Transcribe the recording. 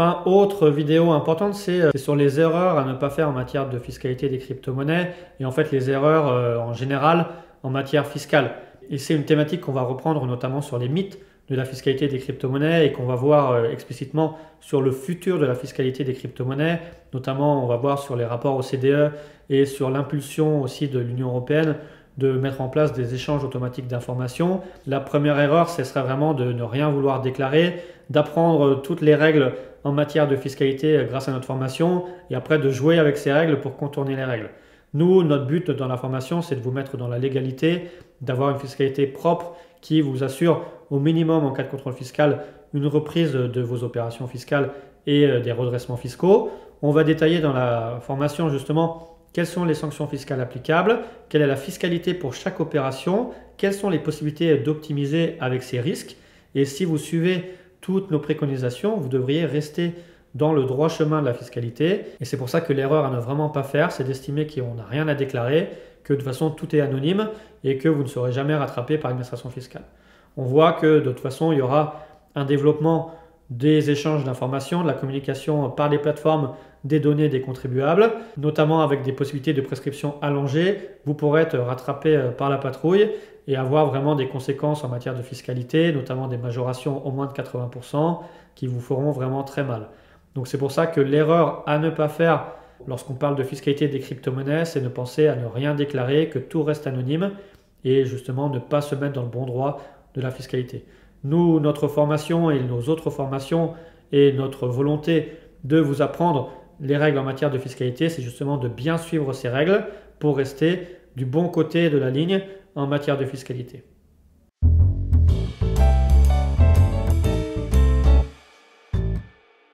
Enfin, autre vidéo importante, c'est sur les erreurs à ne pas faire en matière de fiscalité des crypto-monnaies et en fait les erreurs en général en matière fiscale. Et c'est une thématique qu'on va reprendre notamment sur les mythes de la fiscalité des crypto-monnaies et qu'on va voir explicitement sur le futur de la fiscalité des crypto-monnaies. Notamment, on va voir sur les rapports OCDE et sur l'impulsion aussi de l'Union européenne de mettre en place des échanges automatiques d'informations. La première erreur, ce serait vraiment de ne rien vouloir déclarer, d'apprendre toutes les règles en matière de fiscalité grâce à notre formation et après de jouer avec ces règles pour contourner les règles. Nous, notre but dans la formation, c'est de vous mettre dans la légalité, d'avoir une fiscalité propre qui vous assure au minimum en cas de contrôle fiscal une reprise de vos opérations fiscales et des redressements fiscaux. On va détailler dans la formation justement quelles sont les sanctions fiscales applicables, quelle est la fiscalité pour chaque opération, quelles sont les possibilités d'optimiser avec ces risques. Et si vous suivez toutes nos préconisations, vous devriez rester dans le droit chemin de la fiscalité. Et c'est pour ça que l'erreur à ne vraiment pas faire, c'est d'estimer qu'on n'a rien à déclarer, que de toute façon tout est anonyme et que vous ne serez jamais rattrapé par l'administration fiscale. On voit que de toute façon, il y aura un développement des échanges d'informations, de la communication par les plateformes des données des contribuables, notamment avec des possibilités de prescription allongées. Vous pourrez être rattrapé par la patrouille et avoir vraiment des conséquences en matière de fiscalité, notamment des majorations au moins de 80% qui vous feront vraiment très mal. Donc c'est pour ça que l'erreur à ne pas faire lorsqu'on parle de fiscalité des crypto-monnaies, c'est de penser à ne rien déclarer, que tout reste anonyme et justement ne pas se mettre dans le bon droit de la fiscalité. Nous, notre formation et nos autres formations et notre volonté de vous apprendre les règles en matière de fiscalité, c'est justement de bien suivre ces règles pour rester du bon côté de la ligne en matière de fiscalité.